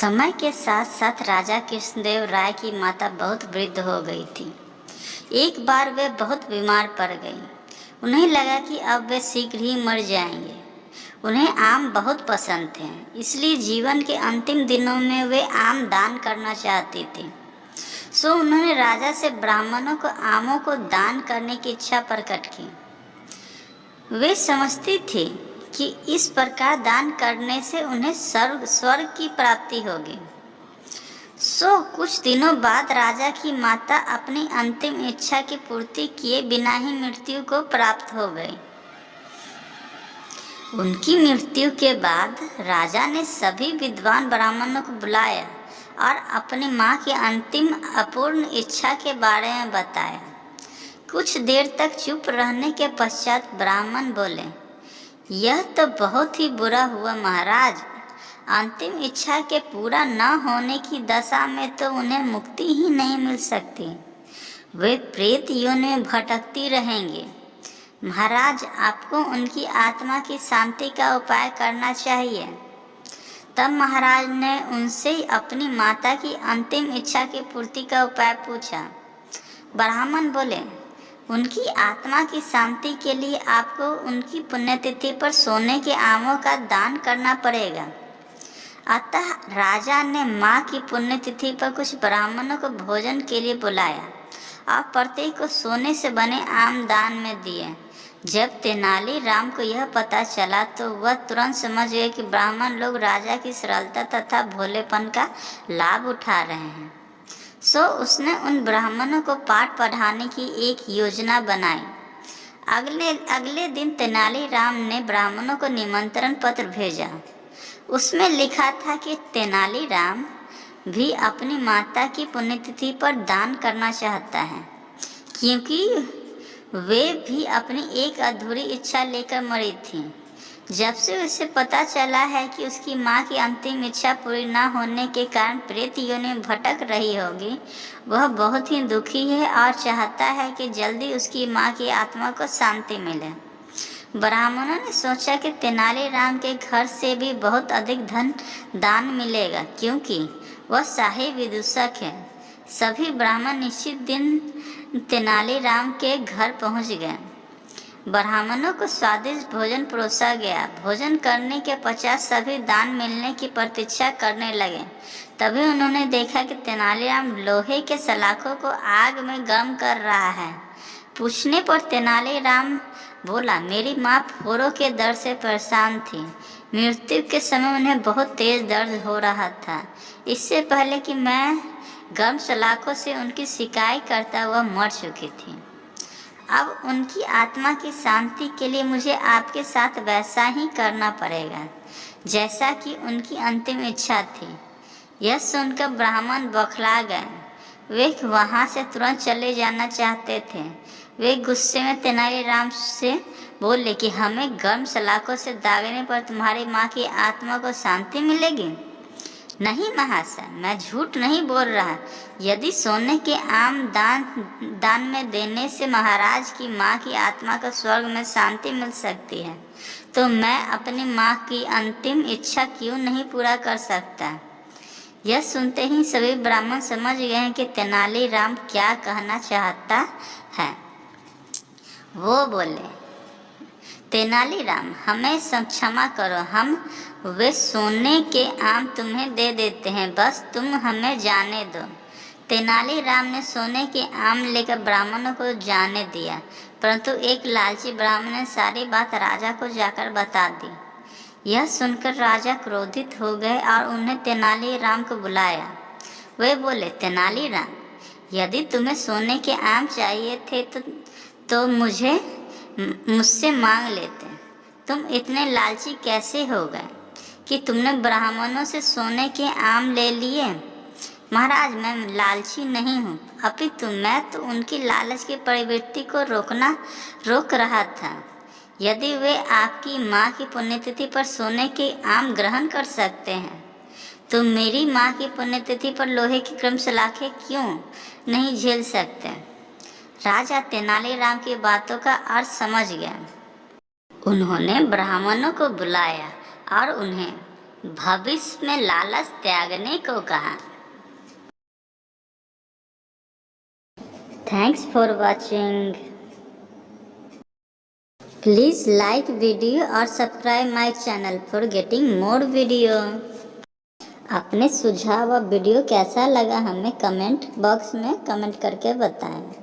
समय के साथ साथ राजा कृष्णदेव राय की माता बहुत वृद्ध हो गई थी। एक बार वे बहुत बीमार पड़ गई। उन्हें लगा कि अब वे शीघ्र ही मर जाएंगे। उन्हें आम बहुत पसंद थे, इसलिए जीवन के अंतिम दिनों में वे आम दान करना चाहती थी। सो उन्होंने राजा से ब्राह्मणों को आमों को दान करने की इच्छा प्रकट की। वे समझती थी कि इस प्रकार दान करने से उन्हें स्वर्ग की प्राप्ति होगी। सो कुछ दिनों बाद राजा की माता अपनी अंतिम इच्छा की पूर्ति किए बिना ही मृत्यु को प्राप्त हो गई। उनकी मृत्यु के बाद राजा ने सभी विद्वान ब्राह्मणों को बुलाया और अपनी माँ की अंतिम अपूर्ण इच्छा के बारे में बताया। कुछ देर तक चुप रहने के पश्चात ब्राह्मण बोले, यह तो बहुत ही बुरा हुआ महाराज। अंतिम इच्छा के पूरा न होने की दशा में तो उन्हें मुक्ति ही नहीं मिल सकती। वे प्रेत योनि में भटकती रहेंगे। महाराज, आपको उनकी आत्मा की शांति का उपाय करना चाहिए। तब महाराज ने उनसे अपनी माता की अंतिम इच्छा की पूर्ति का उपाय पूछा। ब्राह्मण बोले, उनकी आत्मा की शांति के लिए आपको उनकी पुण्यतिथि पर सोने के आमों का दान करना पड़ेगा। अतः राजा ने माँ की पुण्यतिथि पर कुछ ब्राह्मणों को भोजन के लिए बुलाया और प्रत्येक को सोने से बने आम दान में दिए। जब तेनालीराम को यह पता चला तो वह तुरंत समझ गए कि ब्राह्मण लोग राजा की सरलता तथा भोलेपन का लाभ उठा रहे हैं। सो उसने उन ब्राह्मणों को पाठ पढ़ाने की एक योजना बनाई। अगले दिन तेनालीराम ने ब्राह्मणों को निमंत्रण पत्र भेजा। उसमें लिखा था कि तेनालीराम भी अपनी माता की पुण्यतिथि पर दान करना चाहता है, क्योंकि वे भी अपनी एक अधूरी इच्छा लेकर मरी थी। जब से उसे पता चला है कि उसकी माँ की अंतिम इच्छा पूरी न होने के कारण प्रेत योनि में भटक रही होगी, वह बहुत ही दुखी है और चाहता है कि जल्दी उसकी माँ की आत्मा को शांति मिले। ब्राह्मणों ने सोचा कि तेनालीराम के घर से भी बहुत अधिक धन दान मिलेगा, क्योंकि वह शाही विदूषक है। सभी ब्राह्मण निश्चित दिन तेनालीराम के घर पहुंच गए। ब्राह्मणों को स्वादिष्ट भोजन परोसा गया। भोजन करने के पश्चात सभी दान मिलने की प्रतीक्षा करने लगे। तभी उन्होंने देखा कि तेनालीराम लोहे के सलाखों को आग में गर्म कर रहा है। पूछने पर तेनालीराम बोला, मेरी माँ फोड़ों के दर्द से परेशान थी। मृत्यु के समय उन्हें बहुत तेज दर्द हो रहा था। इससे पहले कि मैं गर्म सलाखों से उनकी सिकाई करता, वह मर चुकी थी। अब उनकी आत्मा की शांति के लिए मुझे आपके साथ वैसा ही करना पड़ेगा जैसा कि उनकी अंतिम इच्छा थी। यह सुनकर ब्राह्मण बौखला गए। वे वहाँ से तुरंत चले जाना चाहते थे। वे गुस्से में तेनालीराम से बोले कि हमें गर्म सलाखों से दागने पर तुम्हारी माँ की आत्मा को शांति मिलेगी। नहीं महाशय, मैं झूठ नहीं बोल रहा। यदि सोने के आम दान में देने से महाराज की माँ की आत्मा को स्वर्ग में शांति मिल सकती है, तो मैं अपनी माँ की अंतिम इच्छा क्यों नहीं पूरा कर सकता। यह सुनते ही सभी ब्राह्मण समझ गए हैं कि तेनालीराम क्या कहना चाहता है। वो बोले, तेनालीराम, हमें क्षमा करो, हम वे सोने के आम तुम्हें दे देते हैं, बस तुम हमें जाने दो। तेनालीराम ने सोने के आम लेकर ब्राह्मणों को जाने दिया, परंतु एक लालची ब्राह्मण ने सारी बात राजा को जाकर बता दी। यह सुनकर राजा क्रोधित हो गए और उन्हें तेनालीराम को बुलाया। वे बोले, तेनालीराम, यदि तुम्हें सोने के आम चाहिए थे तो मुझसे मांग लेते। तुम इतने लालची कैसे हो गए कि तुमने ब्राह्मणों से सोने के आम ले लिए। महाराज, मैं लालची नहीं हूँ, अपितु मैं तो उनकी लालच की प्रवृत्ति को रोक रहा था। यदि वे आपकी माँ की पुण्यतिथि पर सोने के आम ग्रहण कर सकते हैं, तो मेरी माँ की पुण्यतिथि पर लोहे की क्रम सलाखें क्यों नहीं झेल सकते। राजा तेनालीराम की बातों का अर्थ समझ गया। उन्होंने ब्राह्मणों को बुलाया और उन्हें भविष्य में लालच त्यागने को कहा। Thanks for watching. Please like video और subscribe my channel for getting more video. अपने सुझाव और वीडियो कैसा लगा हमें कमेंट बॉक्स में कमेंट करके बताएं।